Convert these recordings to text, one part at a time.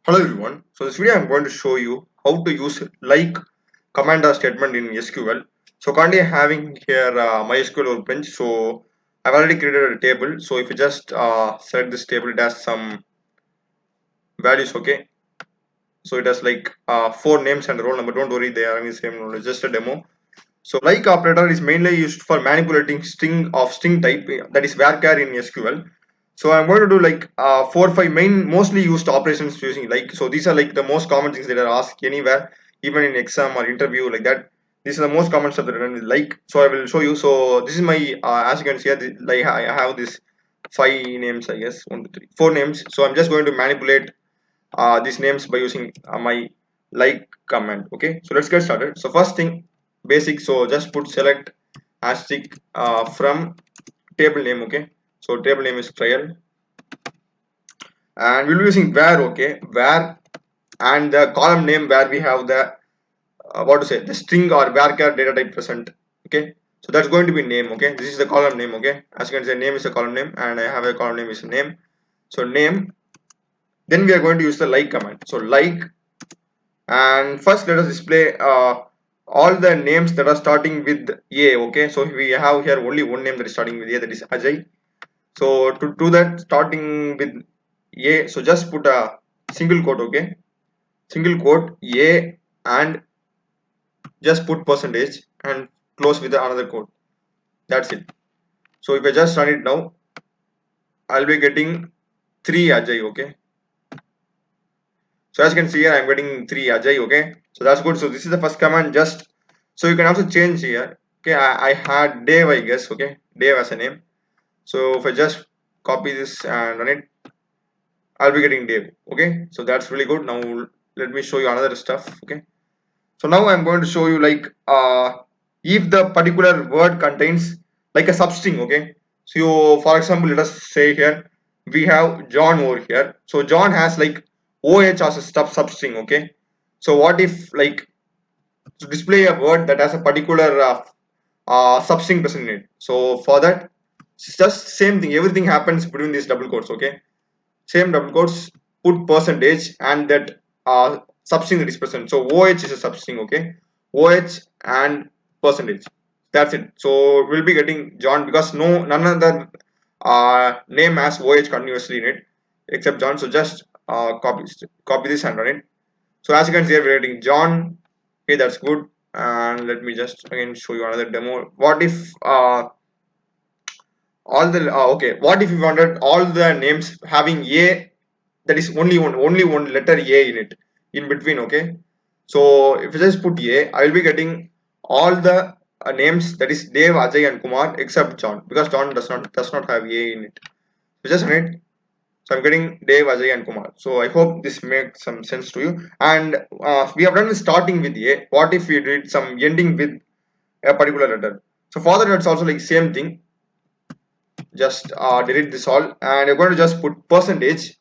Hello everyone. So this video I'm going to show you how to use like command or statement in SQL. So currently I'm having here MySQL workbench. So I've already created a table. So if you just select this table, it has some values. Okay. So it has like four names and roll number. Don't worry, they are in the same role. It's just a demo. So like operator is mainly used for manipulating string type, that is varchar in SQL. So I'm going to do like 4 or 5 main mostly used operations using like. So these are like the most common things that are asked anywhere, even in exam or interview like that. These are the most common stuff that are done with like. So I will show you. So this is my as you can see here, like I have this 5 names, I guess 1, 2, 3, 4 names. So I'm just going to manipulate these names by using my like command. Okay, so let's get started. So first thing, basic. So just put select asterisk from table name. Okay, so table name is trial, and we'll be using where. Okay, where, and the column name where we have the what to say, the string or varchar data type present. Okay, so that's going to be name. Okay, this is the column name. Okay, as you can see, name is a column name, and I have a column name is name. So name, then we are going to use the like command. So like, and first let us display all the names that are starting with A. Okay, so we have here only one name that is starting with A, that is Ajay. So to do that, starting with A, so just put a single quote. Okay, single quote A, and just put percentage and close with another quote. That's it. So if I just run it now, I'll be getting 3 Ajay. Okay, so as you can see here, I'm getting 3 Ajay. Okay, so that's good. So this is the first command. Just so you can also change here. Okay, I had Dave, I guess. Okay, Dave as a name. So if I just copy this and run it, I'll be getting Dave. Okay, so that's really good. Now let me show you another stuff. Okay, so now I'm going to show you like if the particular word contains like a substring. Okay, so for example, let us say here we have John over here. So John has like OH as a substring. Okay, so what if like to display a word that has a particular substring present in it? So for that, it's just same thing. Everything happens between these double quotes. Okay, same double quotes, put percentage and that substring that is present. So OH is a substring. Okay, OH and percentage. That's it. So we'll be getting John because none other name has OH continuously in it except John. So just copy this and run it. So as you can see, we're getting John. Okay, that's good. And let me just again show you another demo. What if all the okay? What if we wanted all the names having A, that is only one letter A in it in between? Okay, so if I just put A, I will be getting all the names, that is Dev, Ajay, and Kumar except John, because John does not have A in it. So just run it. So I'm getting Dave, Ajay, and Kumar. So I hope this makes some sense to you. And we have done starting with A. What if we did some ending with a particular letter? So for that, it's also like same thing. Just delete this all, and you're going to just put percentage,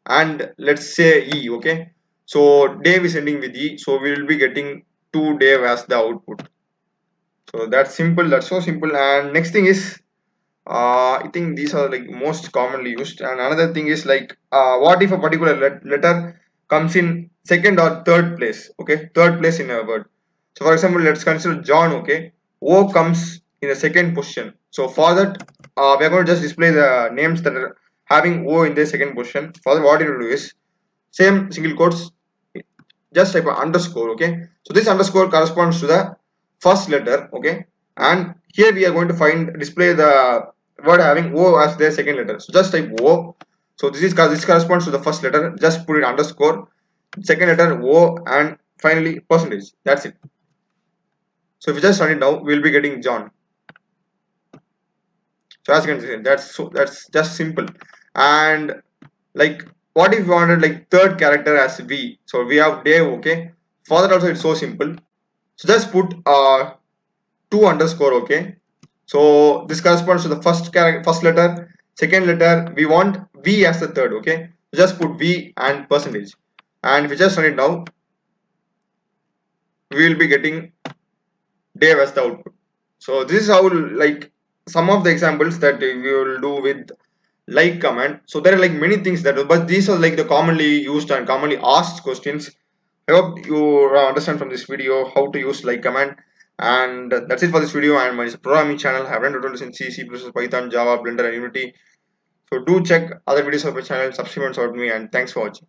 and let's say E. Okay. So Dave is ending with E. So we will be getting 2 Dave as the output. So that's simple. That's so simple. And next thing is I think these are like most commonly used. And another thing is like what if a particular letter comes in second or third place? Okay, third place in a word. So for example, let's consider John. Okay, O comes in the second position. So for that, we are going to just display the names that are having O in the second position. For that, what you will do is same single quotes, just type underscore. Okay, so this underscore corresponds to the first letter. Okay, and here we are going to find display the word having O as their second letter. So just type O. So this corresponds to the first letter. Just put it underscore, second letter O, and finally percentage. That's it. So if you just run it now, we'll be getting John. So as you can see, that's just simple. And like what if you wanted like third character as V? So we have Dave. Okay, for that also it's so simple. So just put 2 underscore. Okay, so this corresponds to the first letter, second letter. We want V as the third. Okay, so just put V and percentage, and if we just run it now, we will be getting Dave as the output. So this is how like some of the examples that we will do with like command. So there are like many things that, but these are like the commonly used and commonly asked questions. I hope you understand from this video how to use like command. And that's it for this video. And my programming channel. I have run tutorials in C, C++, Python, Java, Blender, and Unity. So do check other videos of my channel, subscribe and support me, and thanks for watching.